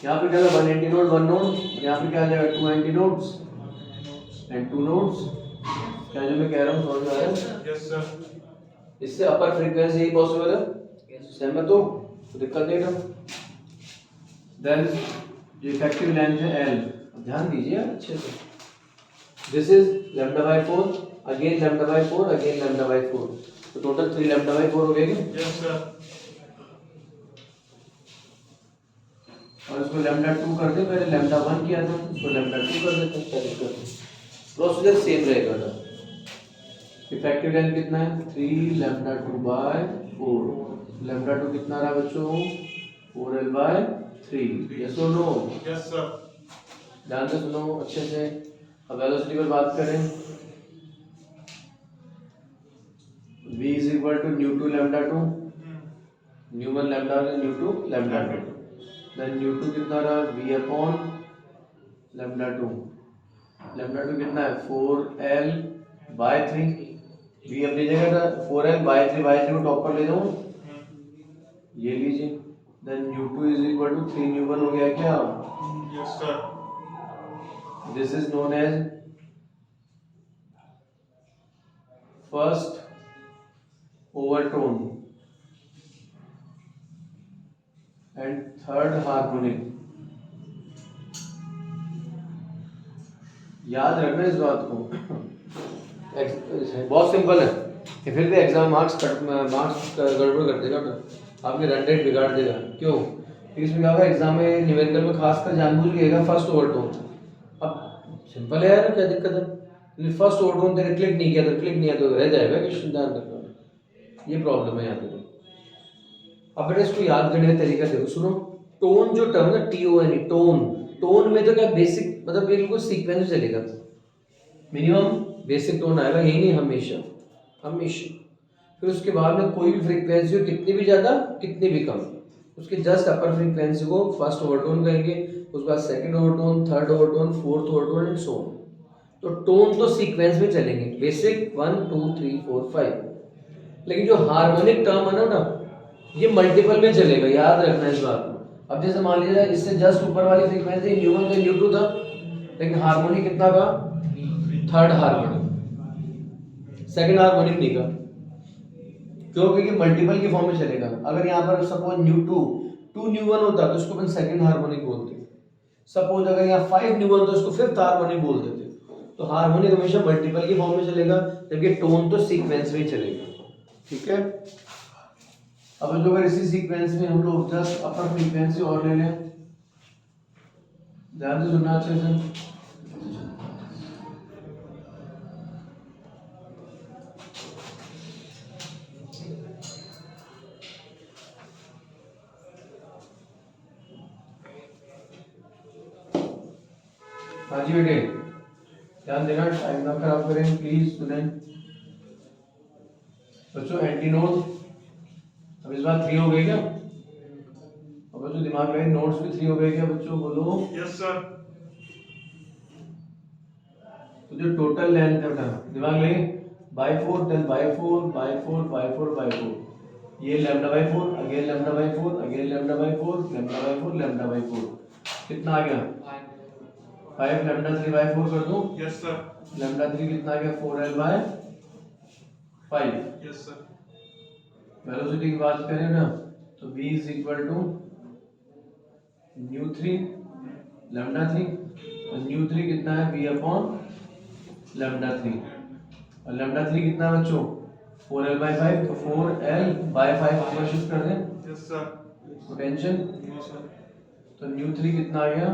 यहाँ पे क्या था 180 नोड 1 नोड, यहाँ पे क्या आ जाएगा 290 नोड्स एंड 2 नोड्स। क्या जो मैं कह रहा हूँ समझ में आ रहा है? Yes, sir. इससे अपर फ्रीक्वेंसी यही पॉसिबल है, सहमत हो? तो दिक्कत नहीं ना। देन जो इफेक्टिव लेंथ है L, ध्यान दीजिए अच्छे से, दिस इज λ/4, अगेन λ/4, अगेन λ/4, तो टोटल 3 λ/4 हो गए। Yes, sir. और इसको λ2 कर दे, पहले λ1 किया था, इसको λ2 कर देते हैं, क्या दिक्कत है? प्रोसीजर सेम रहेगा ना। इफेक्टिव लेंथ कितना है, 3λ2/4, λ2 कितना रहा बच्चों, 4l/3, यस और नो? Yes, sir. ध्यान से सुनो अच्छे से। अब वेलोसिटी पर बात करें, v is equal to nu 2 λ2, nu 1 λ1, nu 2 λ2, then nu 2 कितना रहा, v अपॉन λ2, λ2 कितना है 4l/3, v अपनी जगह था 4l/3 को टॉप पर ले जाऊं, ये लीजिए, then nu 2 is equal to 3 nu 1 हो गया क्या, Yes, sir. This is known as first overtone and third harmonic. याद रखना इस बात को, बहुत सिंपल है, ये फिर भी एग्जाम मार्क्स गड़बड़ कर देगा ना, आपके रन रेट बिगाड़ देगा। क्यों? क्योंकि इसमें क्या होगा, एग्जाम में न्यूमेरिकल में खासकर जानबूझ के फर्स्ट ओवरटोन। अब सिंपल है यार, क्या दिक्कत है, फर्स्ट ओवरटोन तेरे क्लिक नहीं किया तो रह जाएगा क्वेश्चन, ध्यान रखना, ये प्रॉब्लम है यहाँ पे। अब बेटा इसको याद करने का तरीका देखो, सुनो। टोन जो टर्म ना, TON, टोन, टोन में तो क्या बेसिक मतलब बिल्कुल सीक्वेंस चलेगा। मिनिमम बेसिक टोन आएगा, यही नहीं हमेशा, हमेशा। फिर उसके बाद में कोई भी फ्रीक्वेंसी हो, कितनी भी ज्यादा कितनी भी कम, उसके जस्ट अपर फ्रीक्वेंसी को फर्स्ट ओवरटोन कहेंगे, उसके बाद second overtone, third overtone, fourth overtone and so on. तो टोन तो सीक्वेंस में चलेंगे, बेसिक 1 2 3 4 5। लेकिन जो हार्मोनिक टर्म है ना, ये मल्टीपल में चलेगा, याद रखना इस बात को। अब जैसे मान लीजिए इससे जस्ट ऊपर वाली फ्रीक्वेंसी U1 का U2 था, लेकिन हार्मोनिक कितना का, थर्ड हार्मोनिक, सेकंड हार्मोनिक नहीं का, क्योंकि ये मल्टीपल की फॉर्म में चलेगा। अगर यहाँ पर सपोज U2 2 U1 होता तो इसको अपन सेकंड हार्मोनिक बोलते। सपोज अगर यहाँ 5 U1 तो इसको फिफ्थ हार्मोनिक बोल देते। तो हार्मोनिक हमेशा मल्टीपल की फॉर्म में चलेगा, जबकि टोन तो सीक्वेंस में ही चलेगा। ठीक है। अब जो अगर इसी सीक्वेंस में हम लोग जस्ट अपर फ्रीक्वेंसी और ले लें, ध्यान से सुनना अच्छे से। हाँ जी बेटे, ध्यान देना, टाइम ना खराब करें प्लीज, सुने बच्चों। एंटीनोड अब इस बार 3 हो गए क्या? अब बच्चों दिमाग लगे, नोट्स भी 3 हो गए क्या बच्चों, बोलो। Yes, sir. तो जो टोटल लेंथ है बेटा, दिमाग लगे, by 4 then by 4 by 4 by 4 by 4, ये lambda by 4, again lambda by 4, again lambda by 4, lambda by 4, lambda by 4, कितना आ गया? 5 लैम्डा 3 बाय 4 कर दूं? Yes, sir. लैम्डा 3 कितना आ गया? 4l bye 5। Yes, sir. Velocity की बात करें ना, तो v is equal to nu3 lambda 3, और nu3 कितना है? v अपॉन लैम्डा 3, और लैम्डा 3 कितना है बच्चों? 4l बाय 5, तो 4l बाय 5 ऊपर शिफ्ट कर दें, Yes, sir. Potential. No, sir. तो nu3 कितना आ गया?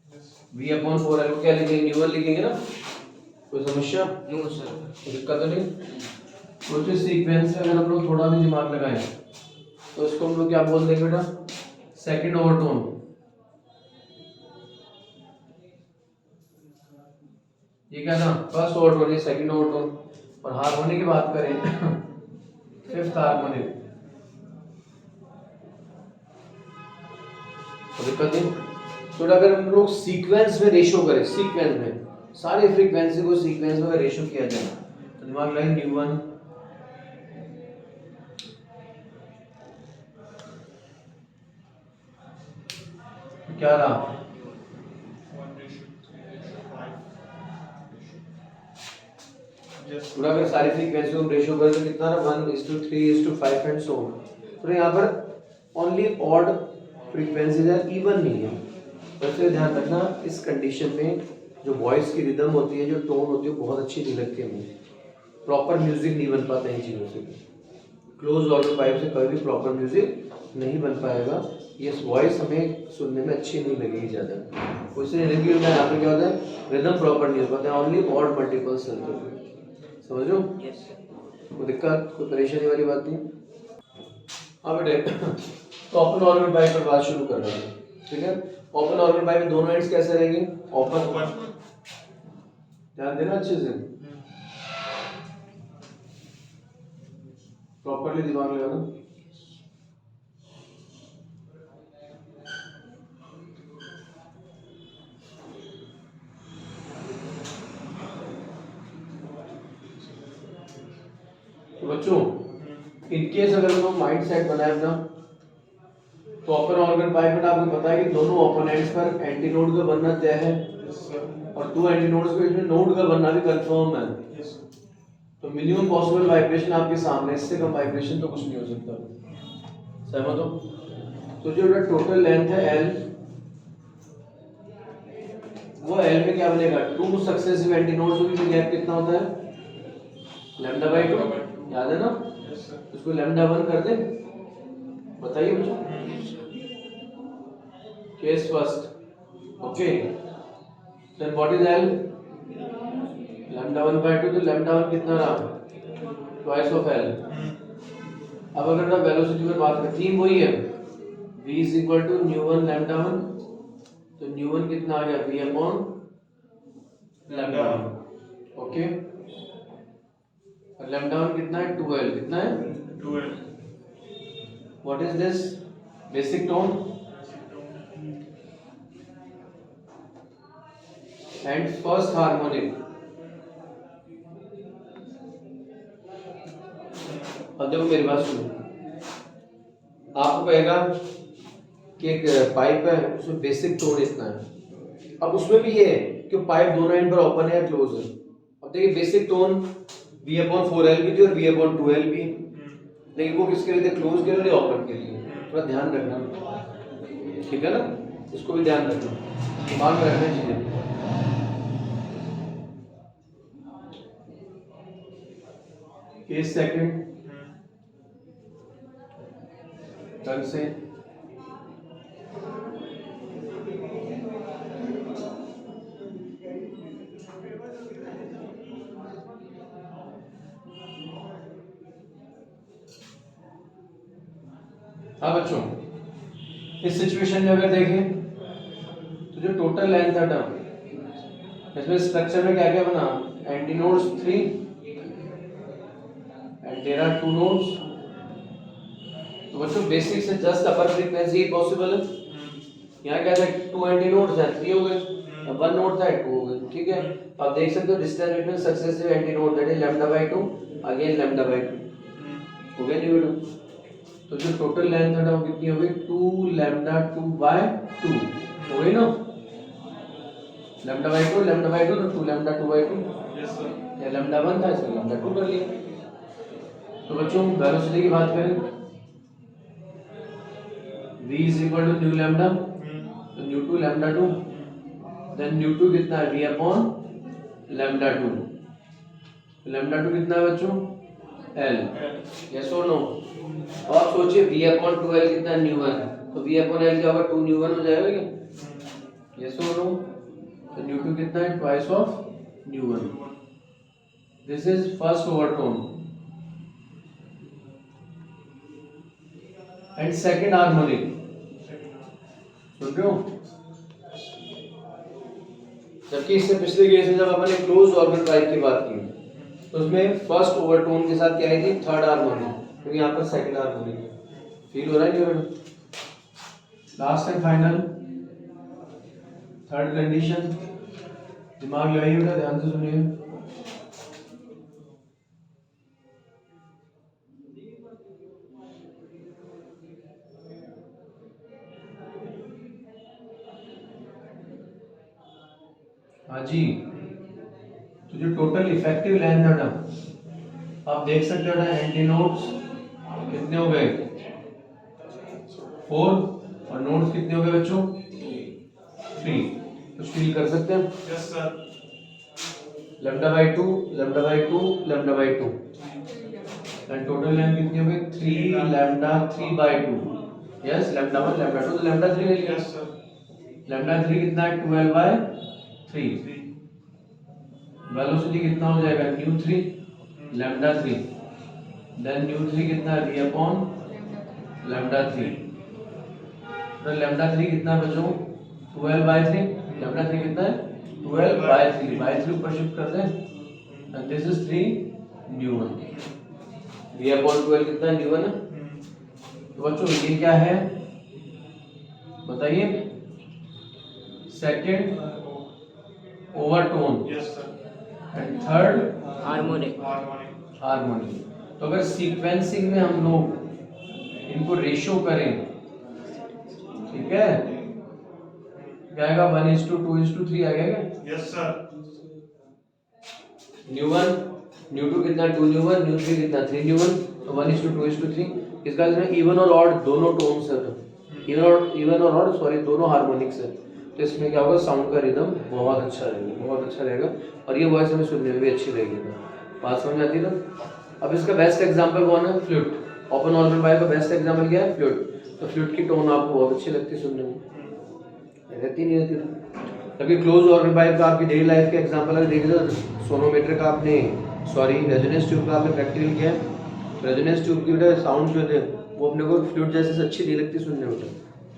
Yes. v अपॉन 4l को क्या लिखेंगे? nu1 लिखेंगे ना। कोई समस्या? No sir. कोई दिक्कत तो नहीं? तो इस सीक्वेंस में अगर हम लोग थोड़ा भी दिमाग लगाएं तो इसको हम लोग क्या बोल देंगे बेटा? Second overtone. ये क्या था? फर्स्ट ओवरटोन, ये सेकंड ओवरटोन। और हार्मोनिक की बात करें फिफ्थ हार्मोनिक। तो दिक्कत नहीं। तो अगर हम लोग सीक्वेंस में रेशियो करें, सीक्वेंस में सारी फ्रीक्वेंसी को सीक्वेंस में रेशियो किया जाए, तो दिमाग लाइन U1 क्या रहा? 1:3:5. Yes. पूरा अगर सारी फ्रीक्वेंसी को रेशियो करें तो कितना रहा? 1:3:5 एंड सो ऑन। तो यहाँ पर ओनली ऑड फ्रीक्वेंसीज है, इवन नहीं है। वैसे ध्यान रखना, इस कंडीशन में जो वॉइस की रिदम होती है, जो टोन होती है, बहुत अच्छी नहीं लगती हमें। प्रॉपर म्यूजिक नहीं बन पाता इन चीज़ों से। क्लोज ऑर्गन पाइप से कभी भी प्रॉपर म्यूजिक नहीं बन पाएगा। ये वॉइस हमें सुनने में अच्छी नहीं लगेगी ज़्यादा। उससे रिदम यहाँ पे क्या होता है? रिदम प्रॉपर नहीं हो पाता है, ओनली ऑड मल्टीपल्स चलते हैं। समझ लो? Yes sir. कोई दिक्कत, कोई परेशानी वाली बात नहीं। हाँ बेटे, तो ओपन ऑर्गन पाइप पर बात शुरू कर रहे हैं। ठीक है। ओपन ऑर्गन पाइप में दोनों एंड्स कैसे रहेंगे? ओपन। Open. ध्यान देना अच्छे से, प्रॉपरली दिमाग लगाना। तो बच्चों, इनकेस अगर हम लोग माइंड सेट बनाए अपना, तो ओपन ऑर्गन पाइप में आपको पता है कि दोनों ओपोनेंट्स पर एंटीनोड का बनना तय है, Yes, sir. और दो एंटीनोड्स के बीच में नोड का बनना भी कंफर्म है। Yes. तो मिनिमम पॉसिबल वाइब्रेशन आपके सामने, इससे कम वाइब्रेशन तो कुछ नहीं हो सकता। सहमत हो? तो जो टोटल लेंथ है L, वो L में क्या बनेगा? 2 सक्सेसिव एंटीनोड्स के बीच गैप कितना होता है? लैम्डा बाय 2, याद है ना? Yes, sir. इसको लैम्डा 1 कर दे, बताइए बच्चों। Case first, okay. Then what is L? Lambda 1 by 2, तो लैम्डा 1 कितना रहा? Twice of L। अब अगर मैं वेलोसिटी पर बात करें, थीम वही है, v is equal to nu one lambda 1, तो न्यू1 कितना आ गया, v अपॉन लैम्डा 1, ओके। और लैम्डा 1 कितना है, 2l, कितना है 12. What is this, basic tone and first harmonic. अब देखो मेरी बात सुनो, आपको कहेगा कि एक पाइप है उसमें बेसिक टोन इतना है, अब उसमें भी ये है कि पाइप दोनों एंड पर ओपन है या क्लोज है। अब देखिए basic tone v upon 4l भी थी और v अपॉन 2l भी, लेकिन वो किसके लिए थे, क्लोज के लिए, ओपन के लिए, थोड़ा ध्यान रखना, ठीक है ना, इसको भी ध्यान रखना, दिमाग में रखना चीजें। केस सेकंड ढंग से हाँ बच्चों, इस सिचुएशन में अगर देखें तो जो टोटल लेंथ है टर्म, इसमें स्ट्रक्चर में क्या क्या बना, antinodes 3 and there are 2 nodes. तो बच्चों बेसिक से जस्ट अपर फ्रीक्वेंसी पॉसिबल है, यहाँ क्या था, 2 एंटीनोड्स हैं, 3 हो गए, 1 नोड था 2 हो गए, ठीक है। तो आप देख सकते हो distance between successive antinode that is lambda by 2 again lambda by 2, हो गया नहीं बेटा। तो जो टोटल लेंथ है वो कितनी हो गई, 2 लैम्डा 2 बाय 2 हो गई ना, लैम्डा बाय 2 तो 2 लैम्डा 2 बाय 2, Yes, sir. या लैम्डा 1 था इसलिए लैम्डा 2 कर लिया। तो बच्चों वेलोसिटी की बात करें, v is equal to nu lambda, तो न्यू 2 लैम्डा 2, देन न्यू 2 कितना है, v अपॉन लैम्डा 2, लैम्डा 2 कितना है बच्चों, l, यस और नो। और आप सोचिए v अपॉन 2l कितना, न्यू 1, तो v अपॉन l क्या होगा, 2 न्यू 1 हो जाएगा क्या, यस और नो। तो न्यू 2 कितना है, twice of nu 1, this is first overtone and second harmonic, सुन रहे हो। जबकि इससे पिछले केस में जब अपन ने क्लोज ऑर्बिट पाइप की बात की तो उसमें फर्स्ट ओवरटोन के साथ क्या आई थी, थर्ड हार्मोनिक, तो यहाँ पर सेकंड हार्मोनिक। फील हो रहा है नहीं हो रहा। Last and final third condition, दिमाग लगाइए बेटा, ध्यान से सुनिए। हाँ जी, तो जो टोटल इफेक्टिव लेंथ है ना, आप देख सकते हो ना, एंटीनोड्स कितने हो गए, 4, और नोड्स कितने हो गए बच्चों, 3। तो फील कर सकते हैं, Yes, sir. Lambda by 2 lambda by 2 lambda by 2, and total length कितनी हो गई, 3 lambda 3 by 2, yes, lambda 1 lambda 2, तो लैम्डा 3 ले लिया। Yes, sir. लैम्डा 3 कितना है, 12 बाय 3, 3. वेलोसिटी कितना हो जाएगा, न्यू 3 लैम्डा 3, देन न्यू 3 कितना है, v अपॉन लैम्डा 3, तो लैम्डा 3 कितना है बच्चों, 12 बाय 3, लैम्डा 3 कितना है, 12 बाय 3, बाय 3 ऊपर शिफ्ट कर दें, and this is 3 nu 1, v upon 12 कितना न्यू 1 है। तो बच्चों ये क्या है बताइए, second overtone Yes, sir. And third harmonic. Harmonic. Harmony. तो अगर सीक्वेंसिंग में हम लोग इनको रेशियो करें, ठीक है, क्या आएगा, 1:2:3 आ गया क्या, Yes, sir. न्यू 1 न्यू 2 कितना, 2 न्यू 1 न्यू 3 कितना, 3 न्यू 1, तो 1:2:3। इसका इसमें इवन और ऑड दोनों टोन्स है, इवन और ऑड सॉरी दोनों हार्मोनिक्स है, तो इसमें क्या होगा, साउंड का रिदम बहुत अच्छा रहेगा, बहुत अच्छा रहेगा, और ये वॉइस हमें सुनने में भी अच्छी रहेगी। बात समझ आती है ना। अब इसका बेस्ट एग्जांपल कौन है, फ्लूट। ओपन ऑर्बिट पाइप का बेस्ट एग्जांपल क्या है, फ्लूट। तो फ्लूट की टोन आपको बहुत अच्छी लगती है सुनने में, रहती नहीं रहती। जबकि क्लोज ऑर्बिट पाइप का आपकी डेली लाइफ के एग्जांपल अगर देखिए तो सोनोमीटर का आपने, सॉरी रेजोनेंस ट्यूब का आपने प्रैक्टिकल किया है, रेजोनेंस ट्यूब की बेटा साउंड जो थे वो अपने को फ्लूट जैसे अच्छी नहीं लगती सुनने में बेटा,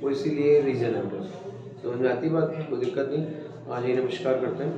वो इसीलिए रीज़न है बेटा। समझ में आती बात, कोई दिक्कत नहीं। आज ये नमस्कार करते हैं।